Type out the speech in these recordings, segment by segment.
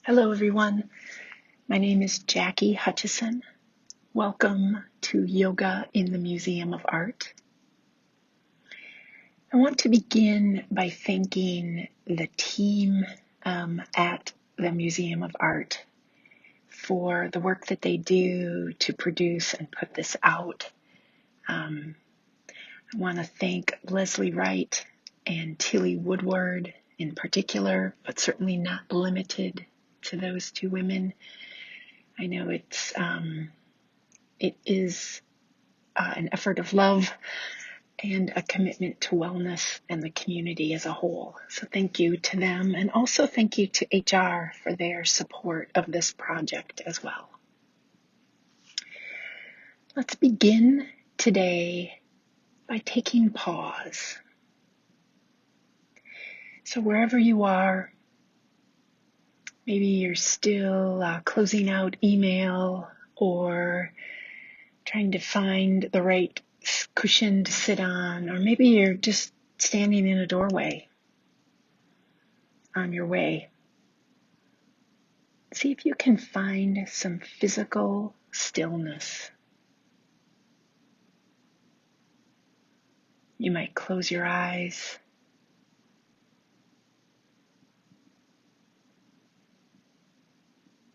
Hello, everyone. My name is Jackie Hutchison. Welcome to Yoga in the Museum of Art. I want to begin by thanking the team at the Museum of Art for the work that they do to produce and put this out. I want to thank Leslie Wright and Tilly Woodward in particular, but certainly not limited to those two women. I know it is an effort of love and a commitment to wellness and the community as a whole. So thank you to them, and also thank you to HR for their support of this project as well. Let's begin today by taking pause. So wherever you are, maybe you're still closing out email or trying to find the right cushion to sit on, or maybe you're just standing in a doorway on your way. See if you can find some physical stillness. You might close your eyes.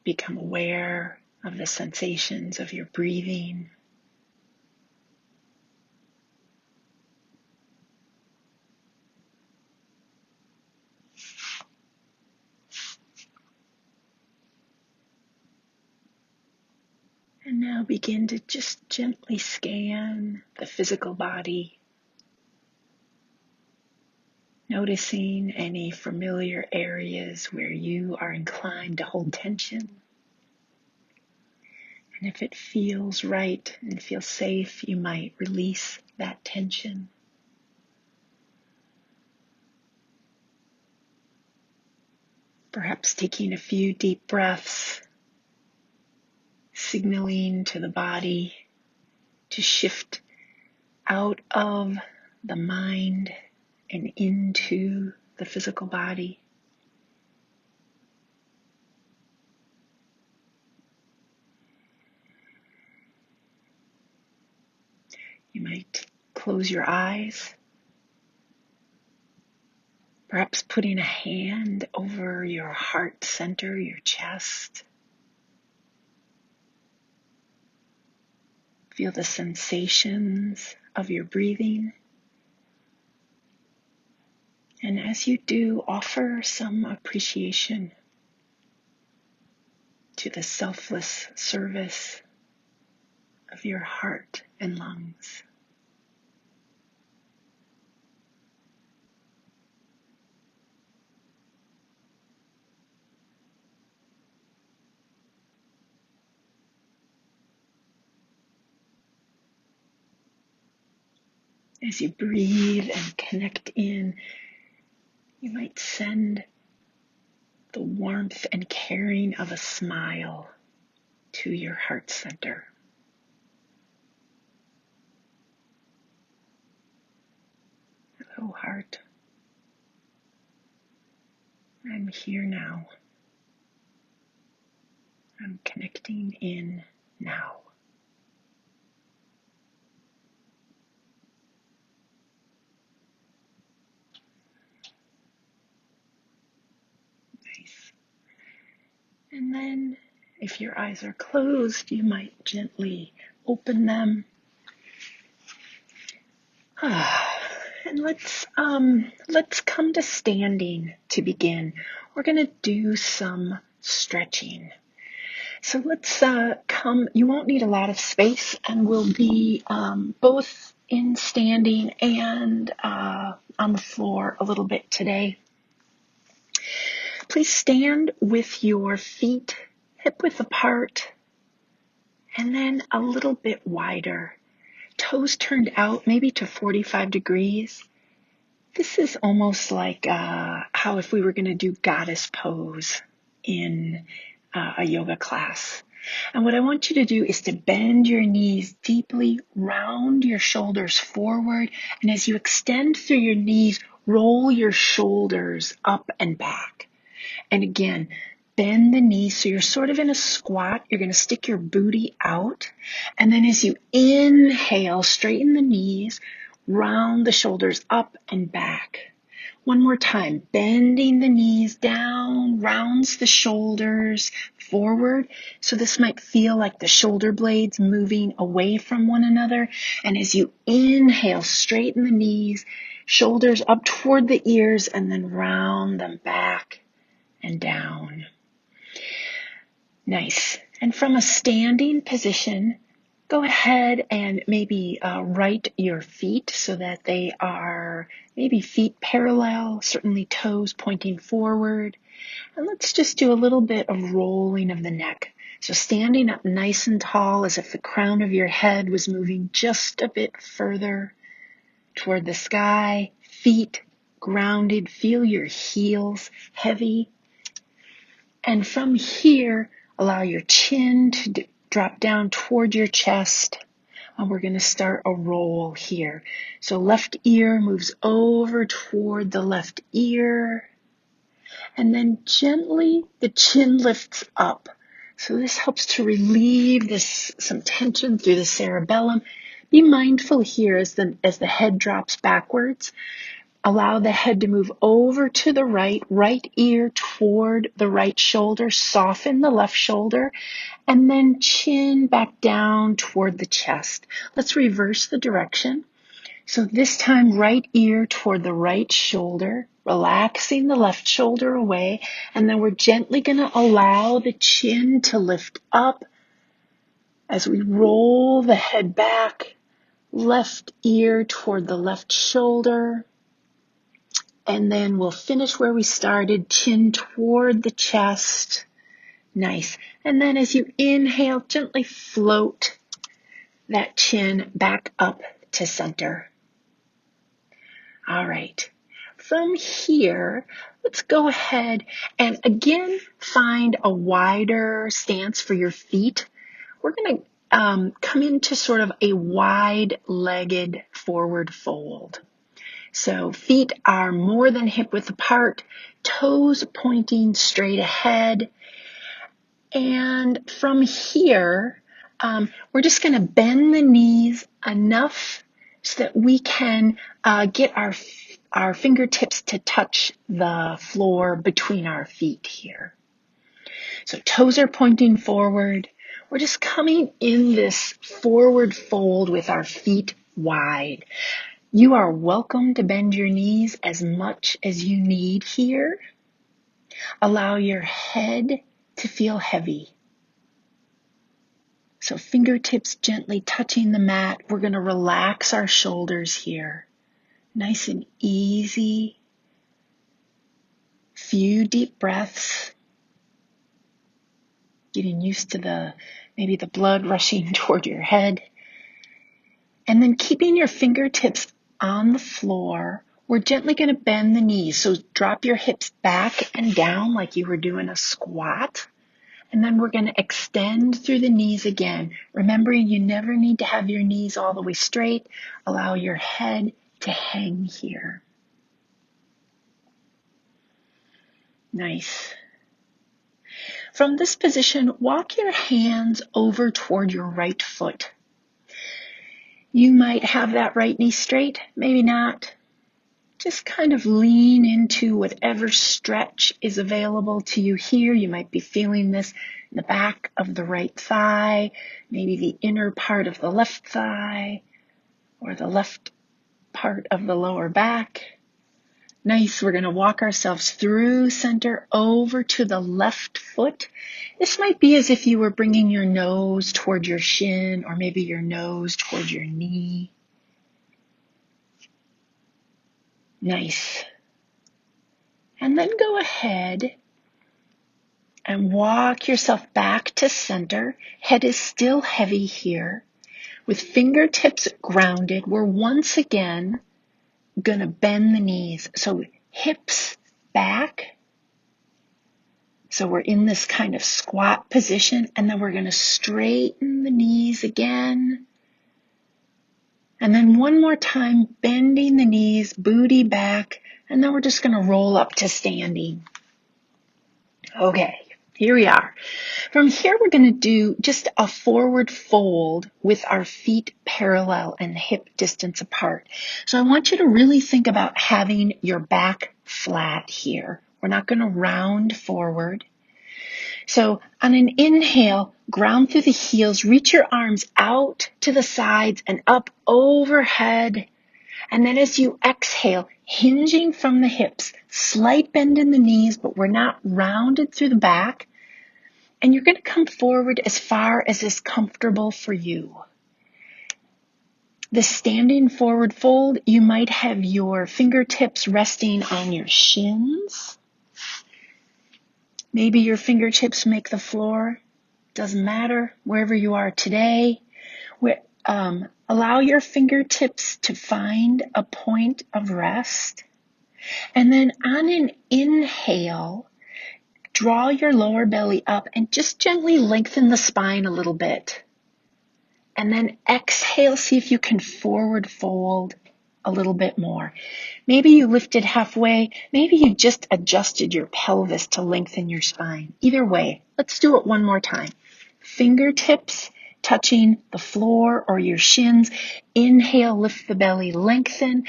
Become aware of the sensations of your breathing. And now begin to just gently scan the physical body, noticing any familiar areas where you are inclined to hold tension. And if it feels right and feels safe, you might release that tension. Perhaps taking a few deep breaths, signaling to the body to shift out of the mind and into the physical body. You might close your eyes, perhaps putting a hand over your heart center, your chest. Feel the sensations of your breathing. And as you do, offer some appreciation to the selfless service of your heart and lungs. As you breathe and connect in, you might send the warmth and caring of a smile to your heart center. Hello, heart. I'm here now. I'm connecting in now. Nice. And then, if your eyes are closed, you might gently open them. And let's come to standing to begin. We're going to do some stretching. So let's come. You won't need a lot of space, and we'll be both in standing and on the floor a little bit today. Please stand with your feet hip width apart and then a little bit wider. Toes turned out maybe to 45 degrees. This is almost like how if we were going to do goddess pose in a yoga class. And what I want you to do is to bend your knees deeply, round your shoulders forward, and as you extend through your knees, roll your shoulders up and back. And again, bend the knees. So you're sort of in a squat. You're going to stick your booty out. And then as you inhale, straighten the knees, round the shoulders up and back. One more time, bending the knees down, rounds the shoulders forward. So this might feel like the shoulder blades moving away from one another. And as you inhale, straighten the knees, shoulders up toward the ears, and then round them back and down. Nice. And from a standing position, go ahead and maybe right your feet so that they are maybe feet parallel, certainly toes pointing forward. And let's just do a little bit of rolling of the neck. So standing up nice and tall as if the crown of your head was moving just a bit further toward the sky. Feet grounded. Feel your heels heavy. And from here, allow your chin to drop down toward your chest. And we're going to start a roll here. So left ear moves over toward the left ear. And then gently the chin lifts up. So this helps to relieve some tension through the cerebellum. Be mindful here as the head drops backwards. Allow the head to move over to the right ear toward the right shoulder. Soften the left shoulder. And then chin back down toward the chest. Let's reverse the direction. So this time, right ear toward the right shoulder, relaxing the left shoulder away. And then we're gently going to allow the chin to lift up as we roll the head back, left ear toward the left shoulder. And then we'll finish where we started, chin toward the chest. Nice. And then as you inhale, gently float that chin back up to center. All right. From here, let's go ahead and again find a wider stance for your feet. We're going to come into sort of a wide-legged forward fold. So feet are more than hip width apart, toes pointing straight ahead. And from here, we're just going to bend the knees enough so that we can get our fingertips to touch the floor between our feet here. So toes are pointing forward. We're just coming in this forward fold with our feet wide. You are welcome to bend your knees as much as you need here. Allow your head to feel heavy. So fingertips gently touching the mat. We're going to relax our shoulders here. Nice and easy. Few deep breaths. Getting used to maybe the blood rushing toward your head. And then keeping your fingertips on the floor, we're gently going to bend the knees. So drop your hips back and down like you were doing a squat. And then we're going to extend through the knees again. Remembering you never need to have your knees all the way straight. Allow your head to hang here. Nice. From this position, walk your hands over toward your right foot. You might have that right knee straight, maybe not. Just kind of lean into whatever stretch is available to you here. You might be feeling this in the back of the right thigh, maybe the inner part of the left thigh, or the left part of the lower back. Nice. We're going to walk ourselves through center over to the left foot. This might be as if you were bringing your nose toward your shin, or maybe your nose toward your knee. Nice. And then go ahead and walk yourself back to center. Head is still heavy here. With fingertips grounded, we're once again going to bend the knees. So hips back. So we're in this kind of squat position, and then we're going to straighten the knees again. And then one more time, bending the knees, booty back, and then we're just going to roll up to standing. Okay. Here we are. From here, we're going to do just a forward fold with our feet parallel and hip distance apart. So I want you to really think about having your back flat here. We're not going to round forward. So on an inhale, ground through the heels, reach your arms out to the sides and up overhead. And then as you exhale, hinging from the hips, slight bend in the knees, but we're not rounded through the back. And you're going to come forward as far as is comfortable for you. The standing forward fold, you might have your fingertips resting on your shins. Maybe your fingertips make the floor. Doesn't matter, wherever you are today. Allow your fingertips to find a point of rest. And then on an inhale, draw your lower belly up and just gently lengthen the spine a little bit. And then exhale, see if you can forward fold a little bit more. Maybe you lifted halfway. Maybe you just adjusted your pelvis to lengthen your spine. Either way, let's do it one more time. Fingertips touching the floor or your shins. Inhale, lift the belly, lengthen.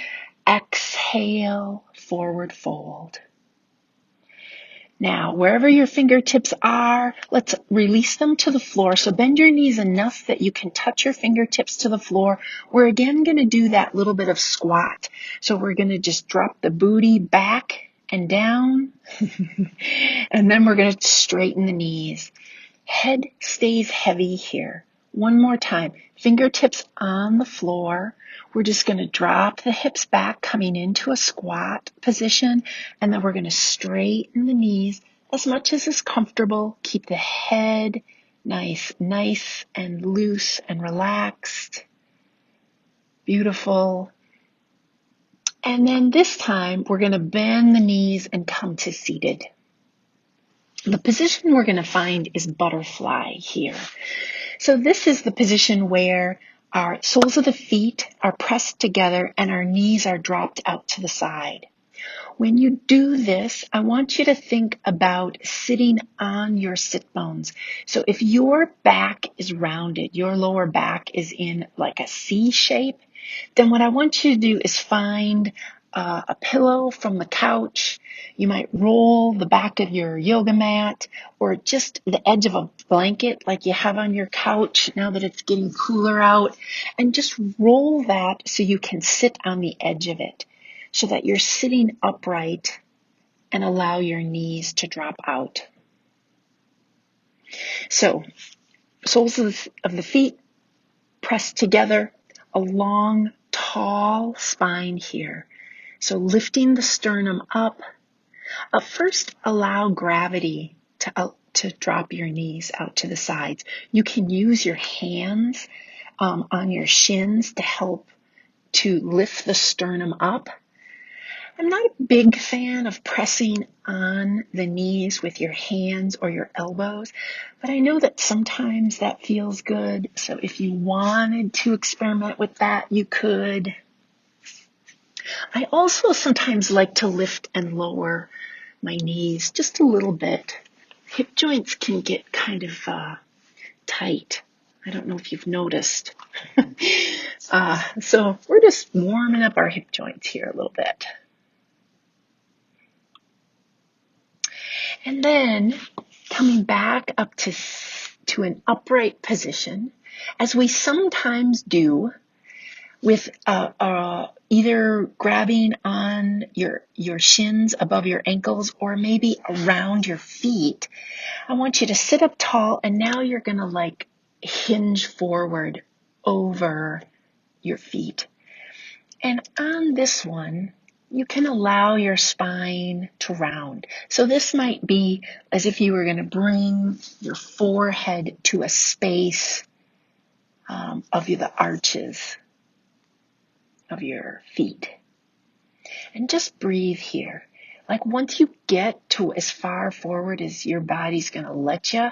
Exhale, forward fold. Now, wherever your fingertips are, let's release them to the floor. So bend your knees enough that you can touch your fingertips to the floor. We're again going to do that little bit of squat. So we're going to just drop the booty back and down. And then we're going to straighten the knees. Head stays heavy here. One more time. Fingertips on the floor. We're just going to drop the hips back, coming into a squat position, and then we're going to straighten the knees as much as is comfortable. Keep the head nice and loose and relaxed. Beautiful. And then this time, we're going to bend the knees and come to seated. The position we're going to find is butterfly here. So this is the position where our soles of the feet are pressed together and our knees are dropped out to the side. When you do this, I want you to think about sitting on your sit bones. So if your back is rounded, your lower back is in like a C shape, then what I want you to do is find a pillow from the couch. You might roll the back of your yoga mat or just the edge of a blanket like you have on your couch now that it's getting cooler out, and just roll that so you can sit on the edge of it so that you're sitting upright and allow your knees to drop out. So soles of the feet pressed together, a long, tall spine here. So lifting the sternum up. First, allow gravity to drop your knees out to the sides. You can use your hands on your shins to help to lift the sternum up. I'm not a big fan of pressing on the knees with your hands or your elbows, but I know that sometimes that feels good. So if you wanted to experiment with that, you could. I also sometimes like to lift and lower my knees just a little bit. Hip joints can get kind of tight. I don't know if you've noticed. So we're just warming up our hip joints here a little bit. And then coming back up to an upright position, as we sometimes do, with either grabbing on your shins above your ankles or maybe around your feet. I want you to sit up tall, and now you're going to hinge forward over your feet. And on this one, you can allow your spine to round. So this might be as if you were going to bring your forehead to a space of the arches of your feet. And just breathe here. Once you get to as far forward as your body's going to let you,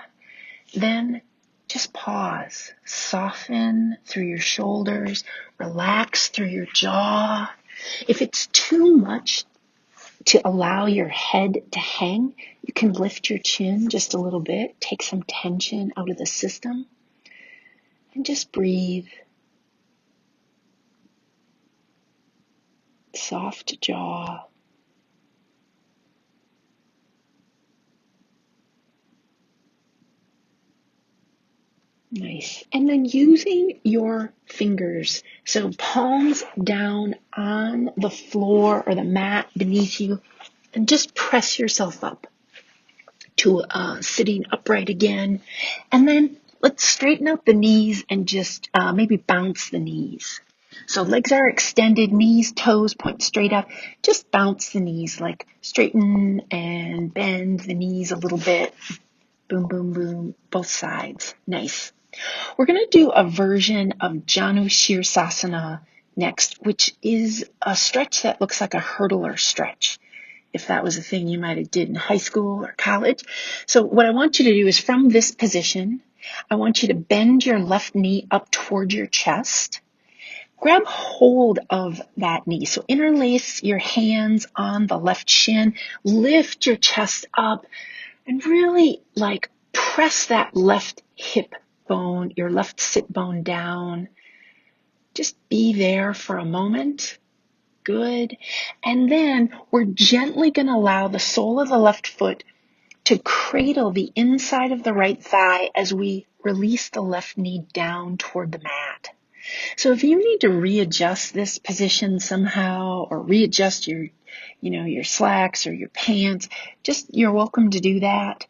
then just pause. Soften through your shoulders. Relax through your jaw. If it's too much to allow your head to hang, you can lift your chin just a little bit, take some tension out of the system, and just breathe. Soft jaw. Nice. And then using your fingers, so palms down on the floor or the mat beneath you, and just press yourself up to sitting upright again. And then let's straighten out the knees and just maybe bounce the knees. So legs are extended, knees, toes point straight up. Just bounce the knees, like straighten and bend the knees a little bit. Boom, boom, boom, both sides. Nice. We're going to do a version of Janu Shirsasana next, which is a stretch that looks like a hurdler stretch. If that was a thing you might have did in high school or college. So what I want you to do is from this position, I want you to bend your left knee up toward your chest. Grab hold of that knee. So interlace your hands on the left shin, lift your chest up, and really like press that left hip bone, your left sit bone down. Just be there for a moment. Good. And then we're gently going to allow the sole of the left foot to cradle the inside of the right thigh as we release the left knee down toward the mat. So if you need to readjust this position somehow or readjust your slacks or your pants, you're welcome to do that.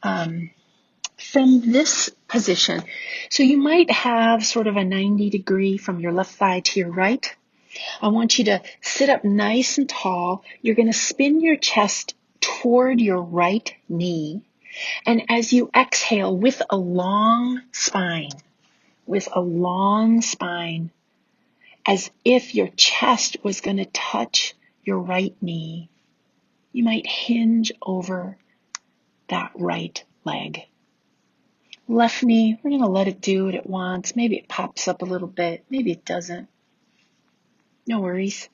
From this position, so you might have sort of a 90 degree from your left thigh to your right. I want you to sit up nice and tall. You're going to spin your chest toward your right knee. And as you exhale with a long spine, as if your chest was going to touch your right knee, you might hinge over that right leg. Left knee, we're going to let it do what it wants. Maybe it pops up a little bit. Maybe it doesn't. No worries.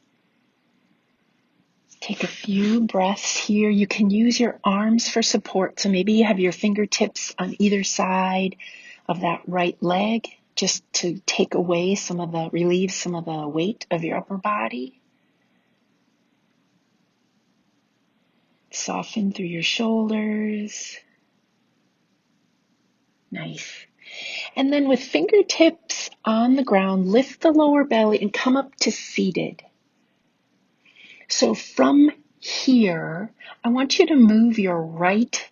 Take a few breaths here. You can use your arms for support. So maybe you have your fingertips on either side of that right leg just to take away relieve some of the weight of your upper body. Soften through your shoulders. Nice. And then with fingertips on the ground, lift the lower belly and come up to seated. So from here, I want you to move your right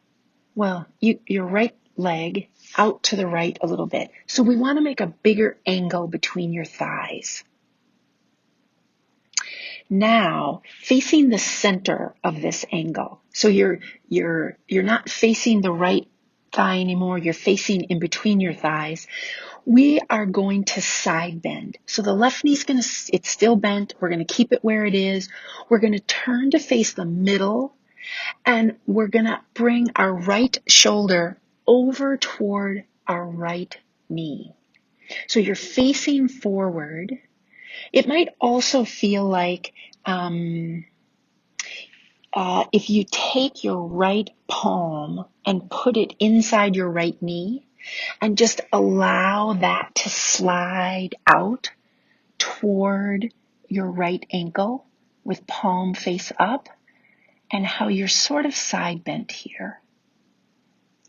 leg out to the right a little bit. So we want to make a bigger angle between your thighs. Now, facing the center of this angle. So you're not facing the right thigh anymore. You're facing in between your thighs. We are going to side bend. So the left knee's it's still bent. We're going to keep it where it is. We're going to turn to face the middle, and we're going to bring our right shoulder over toward our right knee. So you're facing forward. It might also feel like if you take your right palm and put it inside your right knee and just allow that to slide out toward your right ankle with palm face up, and how you're sort of side bent here.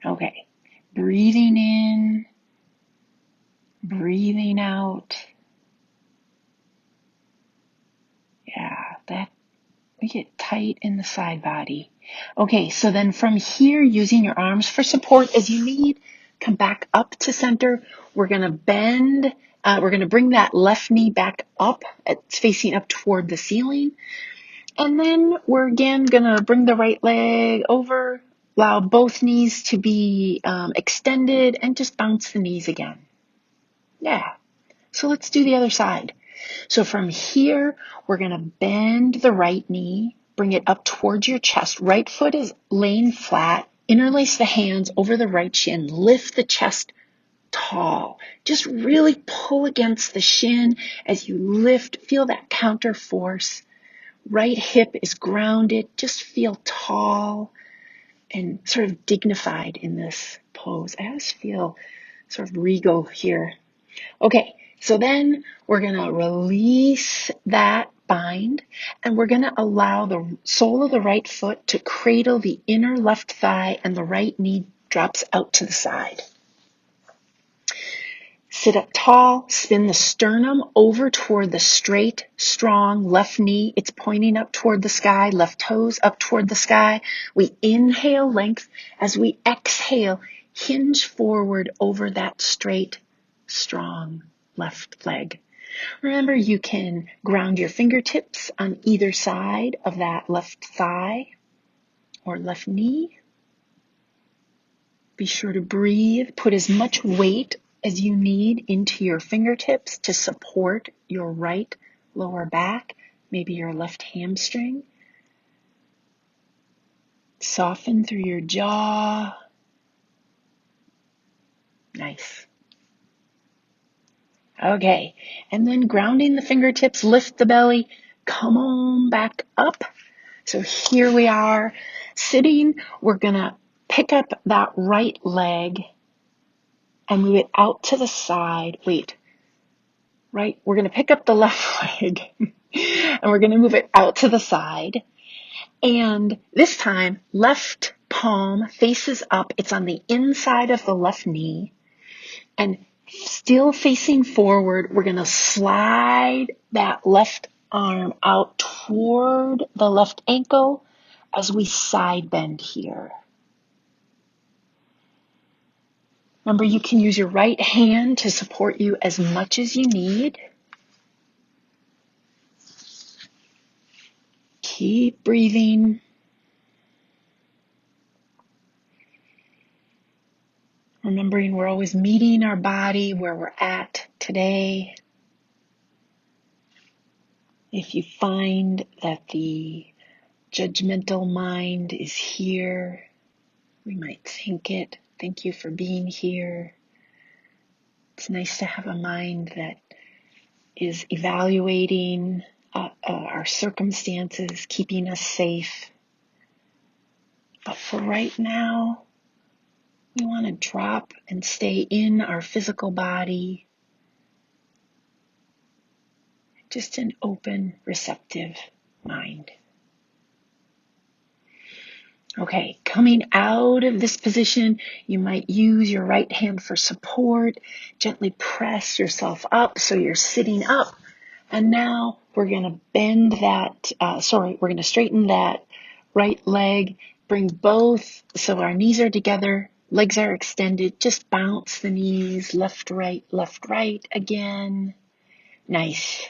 Okay, breathing in, breathing out. Yeah, we get tight in the side body. Okay, so then from here, using your arms for support as you need, come back up to center. We're going to bend. We're going to bring that left knee back up. It's facing up toward the ceiling. And then we're again going to bring the right leg over, allow both knees to be extended, and just bounce the knees again. Yeah. So let's do the other side. So from here, we're going to bend the right knee, bring it up towards your chest. Right foot is laying flat. Interlace the hands over the right shin. Lift the chest tall. Just really pull against the shin as you lift. Feel that counter force. Right hip is grounded. Just feel tall and sort of dignified in this pose. I always feel sort of regal here. Okay, so then we're going to release that bind, and we're going to allow the sole of the right foot to cradle the inner left thigh, and the right knee drops out to the side. Sit up tall, spin the sternum over toward the straight, strong left knee. It's pointing up toward the sky, left toes up toward the sky. We inhale length. As we exhale, hinge forward over that straight, strong left leg. Remember, you can ground your fingertips on either side of that left thigh or left knee. Be sure to breathe. Put as much weight as you need into your fingertips to support your right lower back, maybe your left hamstring. Soften through your jaw. Nice. Okay, and then grounding the fingertips, lift the belly, come on back up. So here we are sitting. We're going to pick up that right leg and move it out to the side. Right? We're going to pick up the left leg and we're going to move it out to the side. And this time, left palm faces up. It's on the inside of the left knee. And still facing forward, we're going to slide that left arm out toward the left ankle as we side bend here. Remember, you can use your right hand to support you as much as you need. Keep breathing. Remembering we're always meeting our body where we're at today. If you find that the judgmental mind is here, we might thank it. Thank you for being here. It's nice to have a mind that is evaluating our circumstances, keeping us safe. But for right now, we want to drop and stay in our physical body. Just an open, receptive mind. Okay, coming out of this position, you might use your right hand for support. Gently press yourself up so you're sitting up. And now we're going to bend that, we're going to straighten that right leg. Bring both so our knees are together, legs are extended. Just bounce the knees, left, right again. Nice.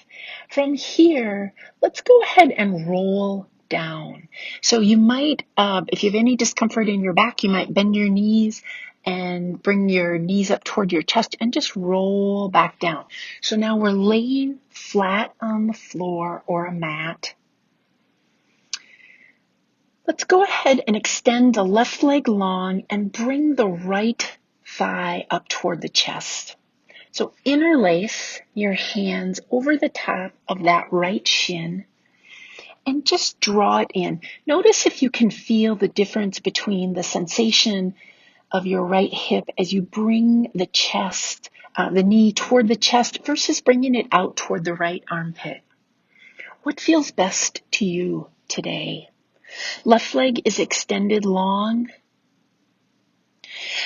From here, let's go ahead and roll down. So you might, if you have any discomfort in your back, you might bend your knees and bring your knees up toward your chest and just roll back down. So now we're laying flat on the floor or a mat. Let's go ahead and extend the left leg long and bring the right thigh up toward the chest. So interlace your hands over the top of that right shin and just draw it in. Notice if you can feel the difference between the sensation of your right hip as you bring the chest, the knee toward the chest versus bringing it out toward the right armpit. What feels best to you today? Left leg is extended long.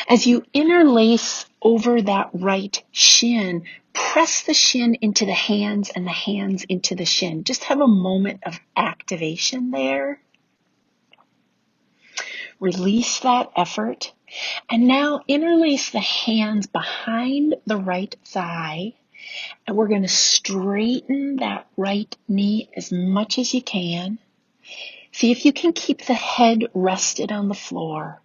As you interlace over that right shin, press the shin into the hands and the hands into the shin. Just have a moment of activation there. Release that effort. And now interlace the hands behind the right thigh. And we're going to straighten that right knee as much as you can. See if you can keep the head rested on the floor.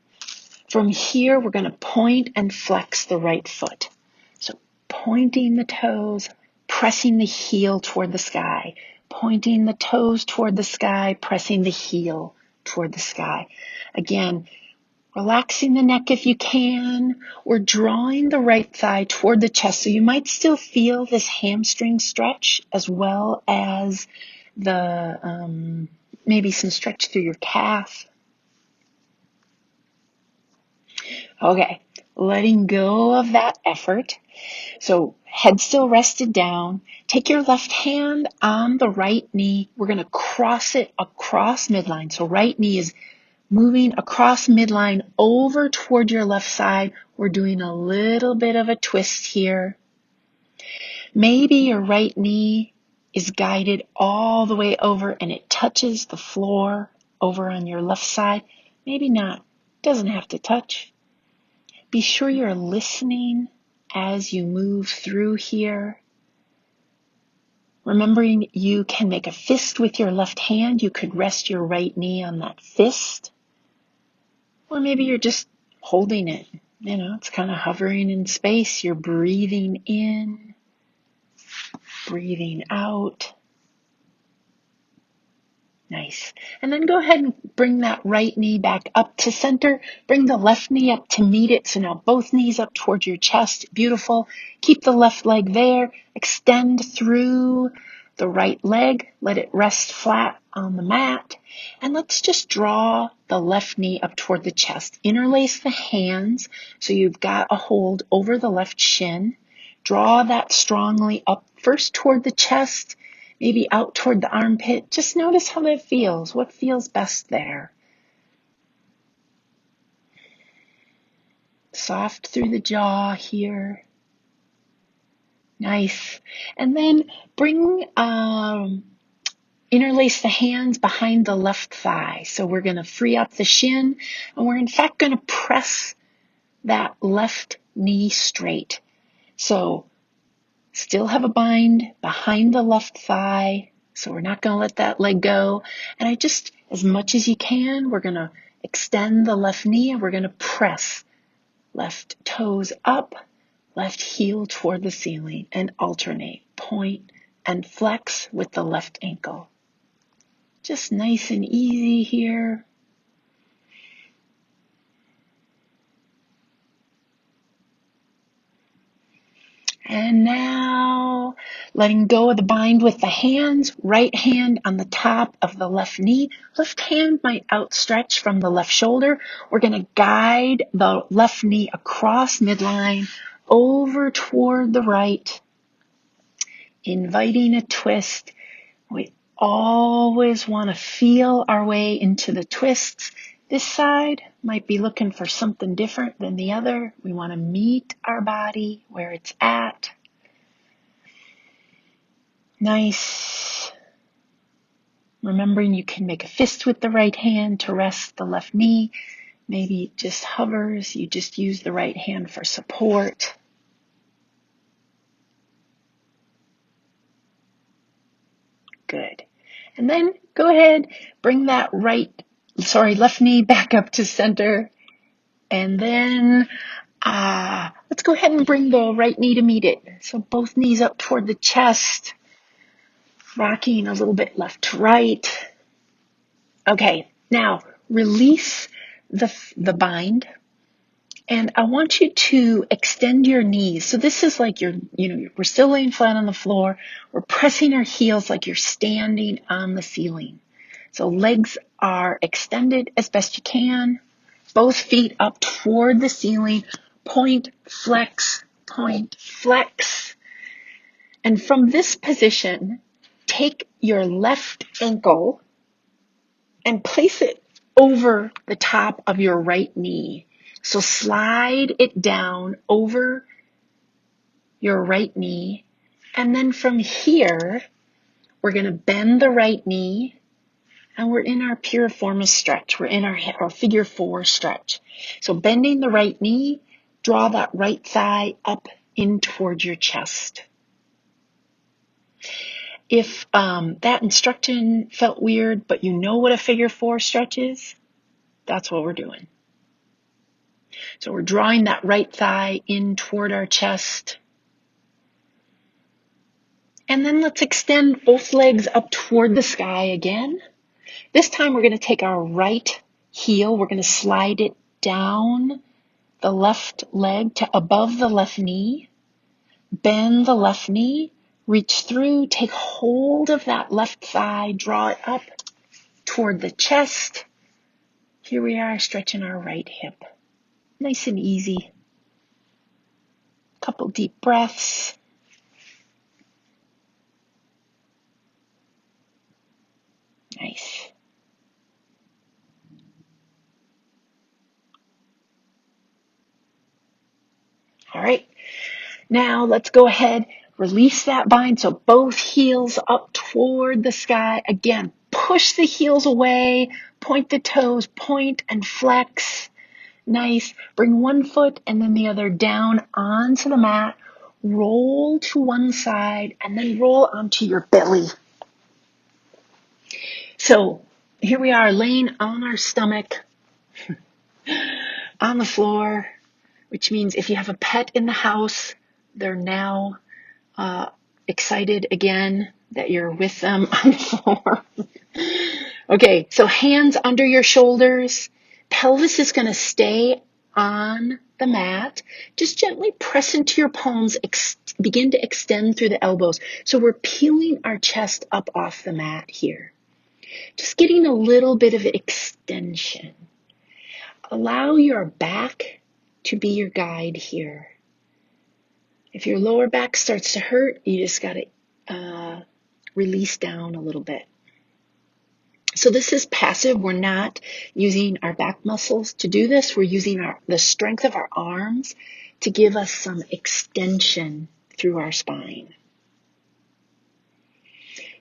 From here, we're going to point and flex the right foot. So pointing the toes, pressing the heel toward the sky. Pointing the toes toward the sky, pressing the heel toward the sky. Again, relaxing the neck if you can. We're drawing the right thigh toward the chest. So you might still feel this hamstring stretch as well as maybe some stretch through your calf. Okay, letting go of that effort. So head still rested down. Take your left hand on the right knee. We're going to cross it across midline. So right knee is moving across midline over toward your left side. We're doing a little bit of a twist here. Maybe your right knee is guided all the way over and it touches the floor over on your left side. Maybe not. Doesn't have to touch. Be sure you're listening as you move through here. Remembering you can make a fist with your left hand. You could rest your right knee on that fist. Or maybe you're just holding it. It's kind of hovering in space. You're breathing in, breathing out. Nice. And then go ahead and bring that right knee back up to center. Bring the left knee up to meet it. So now both knees up towards your chest. Beautiful. Keep the left leg there. Extend through the right leg. Let it rest flat on the mat. And let's just draw the left knee up toward the chest. Interlace the hands so you've got a hold over the left shin. Draw that strongly up first toward the chest. Maybe out toward the armpit. Just notice how that feels. What feels best there? Soft through the jaw here. Nice. And then interlace the hands behind the left thigh. So we're going to free up the shin. And we're in fact going to press that left knee straight. So still have a bind behind the left thigh. So we're not going to let that leg go. And as much as you can, we're going to extend the left knee and we're going to press left toes up, left heel toward the ceiling and alternate, point and flex with the left ankle. Just nice and easy here. And now, letting go of the bind with the hands, right hand on the top of the left knee. Left hand might outstretch from the left shoulder. We're going to guide the left knee across midline, over toward the right, inviting a twist. We always want to feel our way into the twists. This side might be looking for something different than the other. We want to meet our body where it's at. Nice. Remembering you can make a fist with the right hand to rest the left knee. Maybe it just hovers. You just use the right hand for support. Good. And then go ahead, bring that left knee back up to center. And then let's go ahead and bring the right knee to meet it. So both knees up toward the chest, rocking a little bit left to right. Okay, now release the bind. And I want you to extend your knees. So this is like we're still laying flat on the floor. We're pressing our heels like you're standing on the ceiling. So legs are extended as best you can. Both feet up toward the ceiling. Point, flex, point, flex. And from this position, take your left ankle and place it over the top of your right knee. So slide it down over your right knee. And then from here, we're going to bend the right knee. And we're in our piriformis stretch. We're in our figure 4 stretch. So bending the right knee, draw that right thigh up in towards your chest. If that instruction felt weird, but you know what a figure 4 stretch is, that's what we're doing. So we're drawing that right thigh in toward our chest. And then let's extend both legs up toward the sky again. This time we're going to take our right heel. We're going to slide it down the left leg to above the left knee. Bend the left knee. Reach through, take hold of that left thigh, draw it up toward the chest. Here we are, stretching our right hip. Nice and easy. Couple deep breaths. Nice. All right. Now let's go ahead, release that bind. So both heels up toward the sky. Again, push the heels away, point the toes, point and flex. Nice. Bring one foot and then the other down onto the mat. Roll to one side and then roll onto your belly. So here we are laying on our stomach on the floor, which means if you have a pet in the house, they're now excited again that you're with them on the floor. Okay, so hands under your shoulders. Pelvis is going to stay on the mat. Just gently press into your palms. Begin to extend through the elbows. So we're peeling our chest up off the mat here. Just getting a little bit of extension. Allow your back to be your guide here. If your lower back starts to hurt, you just got to release down a little bit. So this is passive. We're not using our back muscles to do this. We're using the strength of our arms to give us some extension through our spine.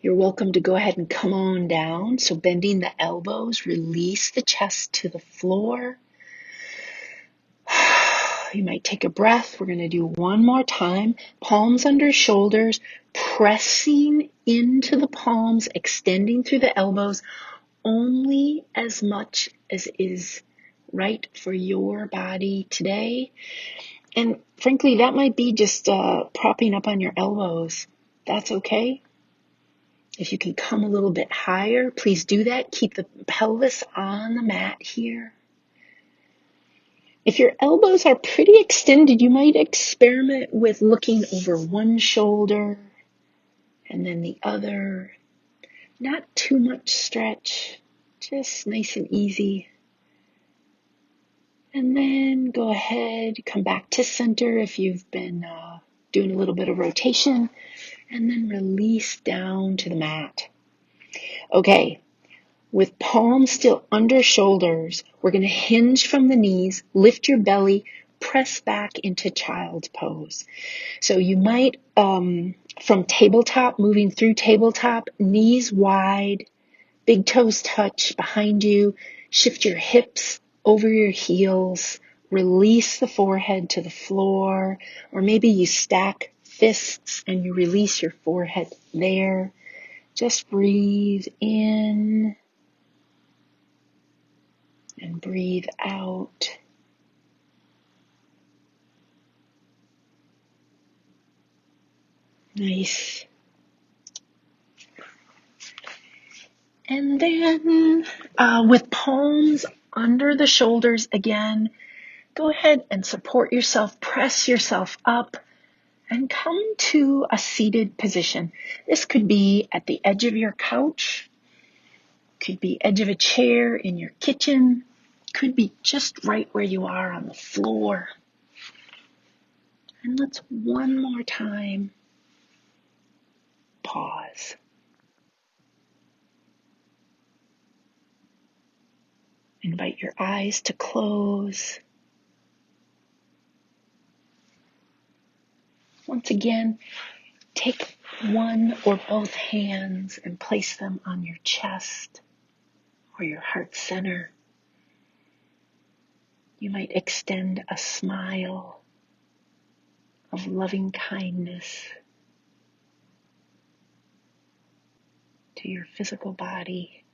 You're welcome to go ahead and come on down. So bending the elbows, release the chest to the floor. You might take a breath. We're going to do one more time. Palms under shoulders, pressing into the palms, extending through the elbows, only as much as is right for your body today. And frankly, that might be just propping up on your elbows. That's okay. If you can come a little bit higher, please do that. Keep the pelvis on the mat here. If your elbows are pretty extended, you might experiment with looking over one shoulder and then the other. Not too much stretch, just nice and easy. And then go ahead, come back to center if you've been doing a little bit of rotation, and then release down to the mat. Okay, with palms still under shoulders, we're going to hinge from the knees, lift your belly, press back into child's pose. So you might, from tabletop, moving through tabletop, knees wide, big toes touch behind you, shift your hips over your heels, release the forehead to the floor, or maybe you stack fists and you release your forehead there. Just breathe in and breathe out. Nice. And then with palms under the shoulders again, go ahead and support yourself, press yourself up, and come to a seated position. This could be at the edge of your couch, could be edge of a chair in your kitchen, could be just right where you are on the floor. And let's one more time pause. Invite your eyes to close. Once again, take one or both hands and place them on your chest or your heart center. You might extend a smile of loving kindness to your physical body.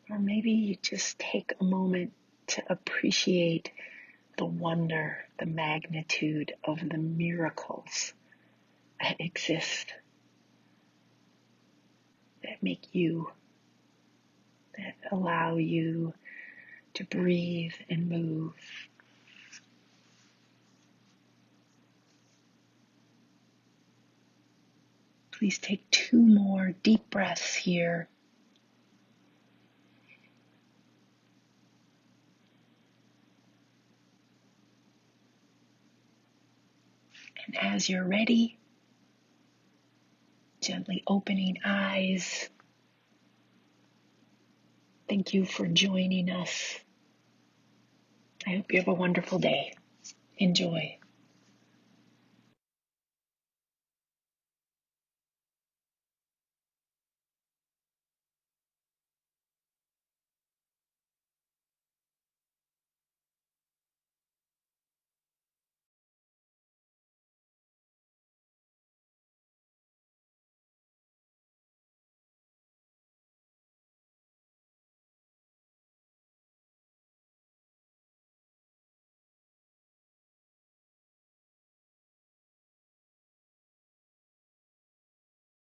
Or maybe you just take a moment to appreciate the wonder, the magnitude of the miracles that exist, that make you, that allow you to breathe and move. Please take 2 more deep breaths here. And as you're ready, gently opening eyes. Thank you for joining us. I hope you have a wonderful day. Enjoy.